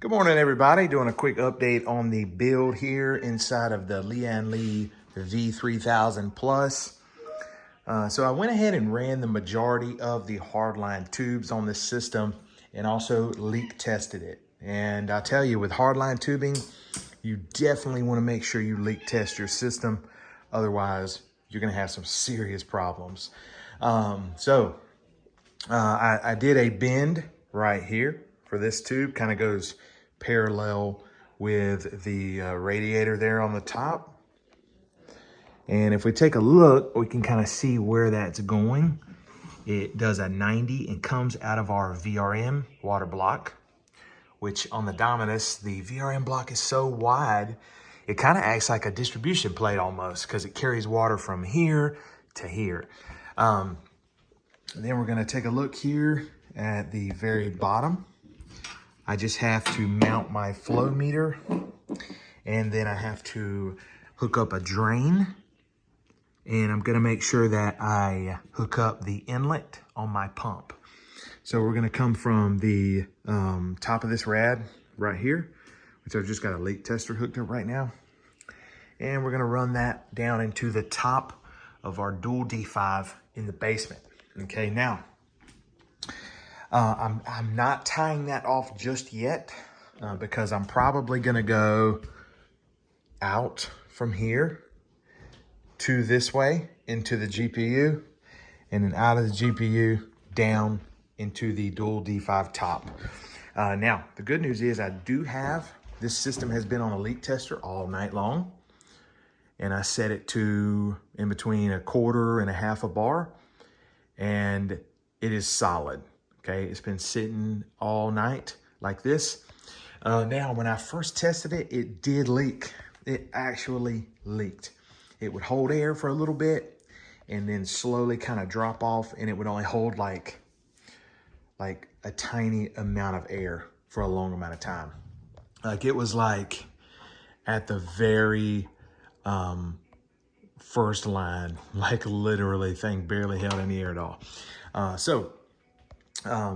Good morning, everybody. Doing a quick update on the build here inside of the Lian V3000 Plus. So I went ahead and ran the majority of the Hardline tubes on this system and also leak tested it. And I tell you, with Hardline tubing, you definitely want to make sure you leak test your system. Otherwise, you're going to have some serious problems. I did a bend right here for this tube. Kind of goes parallel with the radiator there on the top. And if we take a look, we can kind of see where that's going. It does a 90 and comes out of our VRM water block, which on the Dominus, the VRM block is so wide, it kind of acts like a distribution plate almost because it carries water from here to here. Then we're going to take a look here at the very bottom. I just have to mount my flow meter, and then I have to hook up a drain, and I'm going to make sure that I hook up the inlet on my pump. So we're going to come from the top of this rad right here, which I've just got a leak tester hooked up right now, and we're going to run that down into the top of our dual D5 in the basement. Okay, now I'm not tying that off just yet because I'm probably gonna go out from here to this way into the GPU, and then out of the GPU down into the dual D5 top. Now, the good news is I do have, this system has been on a leak tester all night long, and I set it to in between 1/4 and 1/2 bar, and it is solid. Okay, it's been sitting all night like this. Now, when I first tested it, it did leak. It actually leaked. It would hold air for a little bit and then slowly kind of drop off, and it would only hold like a tiny amount of air for a long amount of time. Like it was like at the very first line, like literally thing barely held any air at all.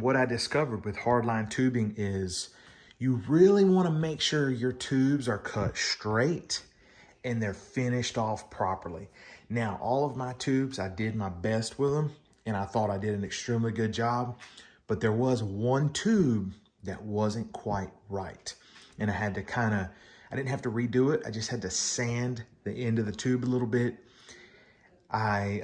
What I discovered with Hardline tubing is you really want to make sure your tubes are cut straight and they're finished off properly. Now, all of my tubes, I did my best with them, and I thought I did an extremely good job, but there was one tube that wasn't quite right. And I had to I didn't have to redo it. I just had to sand the end of the tube a little bit. I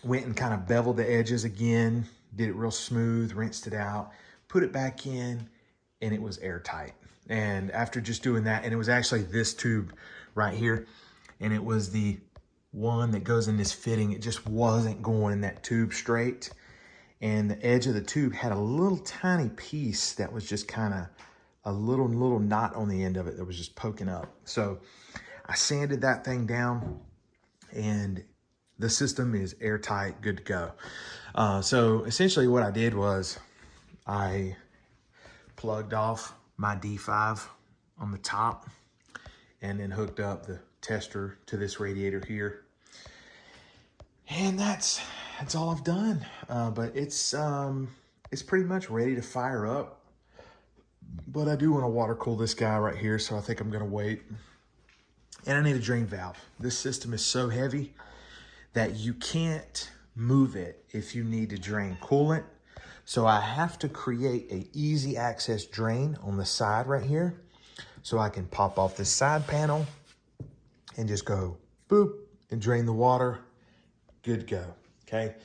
went and kind of beveled the edges again, did it real smooth, rinsed it out, put it back in, and it was airtight. And after just doing that, and it was actually this tube right here, and it was the one that goes in this fitting. It just wasn't going in that tube straight. And the edge of the tube had a little tiny piece that was just kind of a little knot on the end of it that was just poking up. So I sanded that thing down, and the system is airtight, good to go. So essentially what I did was I plugged off my D5 on the top and then hooked up the tester to this radiator here. And that's all I've done. But it's pretty much ready to fire up. But I do want to water cool this guy right here, so I think I'm gonna wait. And I need a drain valve. This system is so heavy that you can't move it if you need to drain coolant. So I have to create an easy access drain on the side right here, so I can pop off this side panel and just go boop and drain the water. Good to go. Okay.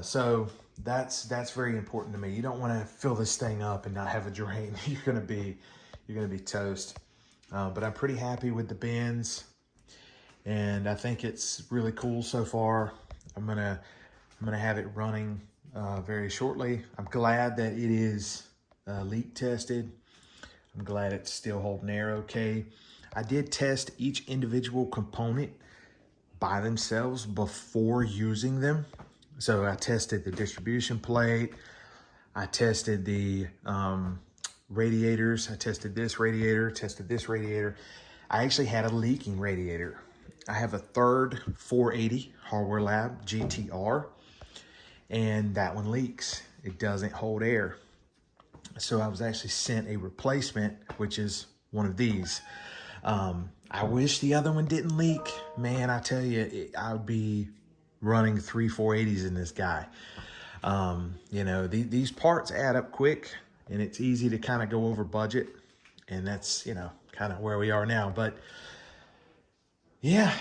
So that's very important to me. You don't want to fill this thing up and not have a drain. You're gonna be toast. But I'm pretty happy with the bends, and I think it's really cool so far. I'm gonna have it running very shortly. I'm glad that it is leak tested. I'm glad it's still holding air okay. I did test each individual component by themselves before using them. So I tested the distribution plate. I tested the radiators. I tested this radiator, tested this radiator. I actually had a leaking radiator. I have a third 480 Hardware Lab GTR, and that one leaks. It doesn't hold air. So I was actually sent a replacement, which is one of these. I wish the other one didn't leak. Man, I tell you, I would be running 480s in this guy. You know, these parts add up quick, and it's easy to kind of go over budget. And that's, you know, kind of where we are now. But yeah,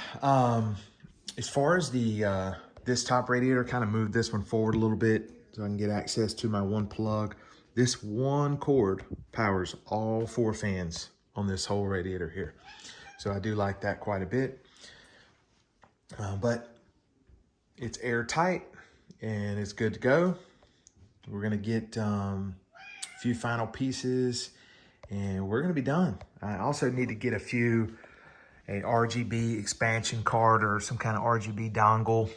as far as the this top radiator, kind of moved this one forward a little bit so I can get access to my one plug. This one cord powers all 4 fans on this whole radiator here. So I do like that quite a bit. But it's airtight and it's good to go. We're gonna get a few final pieces and we're gonna be done. I also need to get a RGB expansion card or some kind of RGB dongle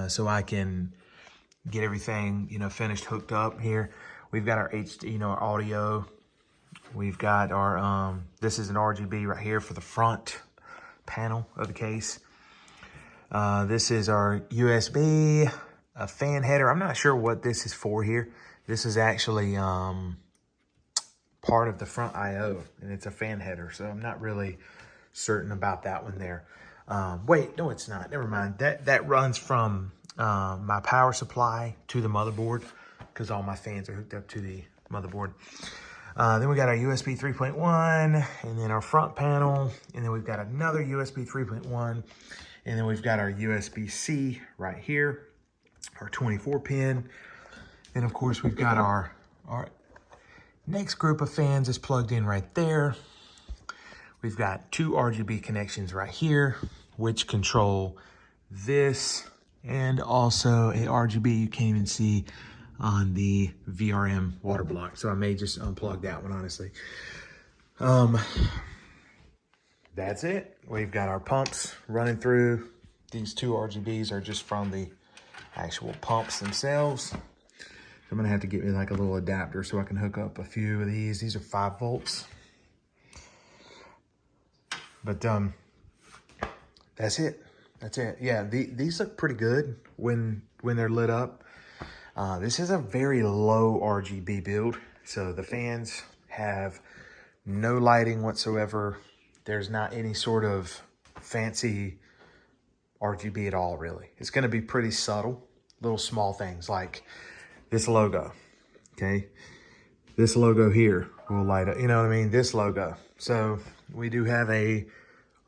so I can get everything, you know, finished, hooked up here. We've got our HD, you know, our audio. We've got our, this is an RGB right here for the front panel of the case. This is our USB, a fan header. I'm not sure what this is for here. This is actually part of the front I/O, and it's a fan header, so I'm not really certain about that one there. Wait, no, it's not. Never mind. That runs from my power supply to the motherboard because all my fans are hooked up to the motherboard. Then we got our USB 3.1 and then our front panel. And then we've got another USB 3.1. And then we've got our USB-C right here, our 24 pin. And of course we've got our next group of fans is plugged in right there. We've got 2 RGB connections right here, which control this and also a RGB you can't even see on the VRM water block. So I may just unplug that one, honestly. That's it. We've got our pumps running through. These 2 RGBs are just from the actual pumps themselves. So I'm gonna have to get me like a little adapter so I can hook up a few of these. These are 5 volts. But that's it. That's it. Yeah, these look pretty good when they're lit up. This is a very low RGB build. So the fans have no lighting whatsoever. There's not any sort of fancy RGB at all, really. It's going to be pretty subtle, little small things like this logo, okay? This logo here will light up, you know what I mean? This logo. So we do have a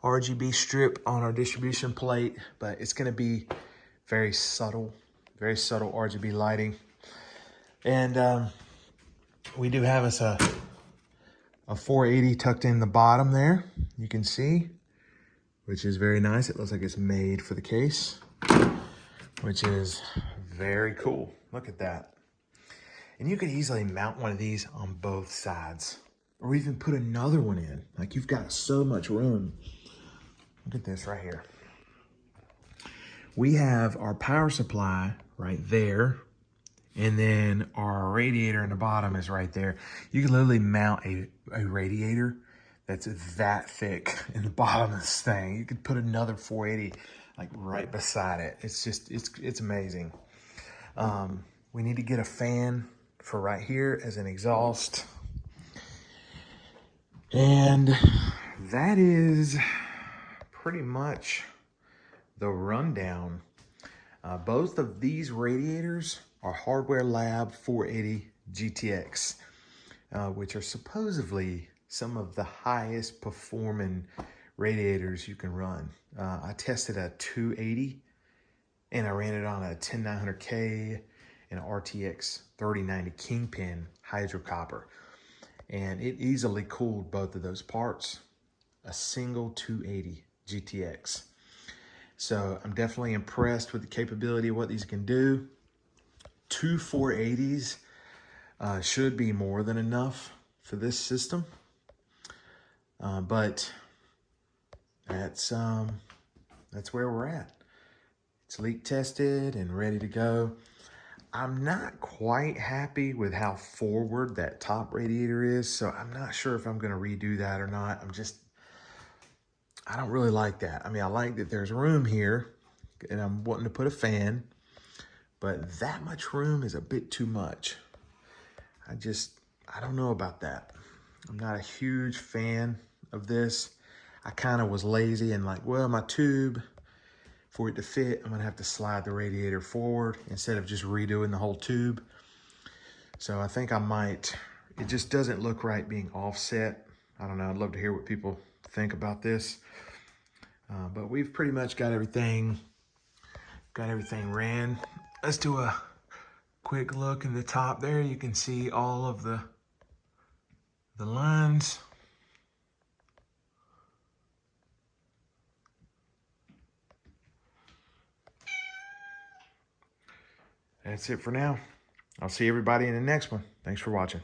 RGB strip on our distribution plate, but it's going to be very subtle RGB lighting. And we do have us a 480 tucked in the bottom there, you can see, which is very nice. It looks like it's made for the case, which is very cool. Look at that. And you could easily mount one of these on both sides or even put another one in. Like, you've got so much room. Look at this right here. We have our power supply right there, and then our radiator in the bottom is right there. You can literally mount a radiator that's that thick in the bottom of this thing. You could put another 480 like right beside it. It's just, it's amazing. We need to get a fan for right here as an exhaust. And that is pretty much the rundown. Both of these radiators are Hardware Lab 480 GTX, which are supposedly some of the highest performing radiators you can run. I tested a 280 and I ran it on a 10900K and an RTX 3090 Kingpin hydro copper. And it easily cooled both of those parts, a single 280 GTX. So I'm definitely impressed with the capability of what these can do. 2 480s should be more than enough for this system. But that's where we're at. It's leak tested and ready to go. I'm not quite happy with how forward that top radiator is, so I'm not sure if I'm going to redo that or not. I don't really like that. I mean, I like that there's room here, and I'm wanting to put a fan, but that much room is a bit too much. I don't know about that. I'm not a huge fan of this. I kind of was lazy and like, well, my tube, for it to fit, I'm gonna have to slide the radiator forward instead of just redoing the whole tube. So I think I might, it just doesn't look right being offset. I don't know, I'd love to hear what people think about this. But we've pretty much got everything ran. Let's do a quick look in the top there. You can see all of the lines. That's it for now. I'll see everybody in the next one. Thanks for watching.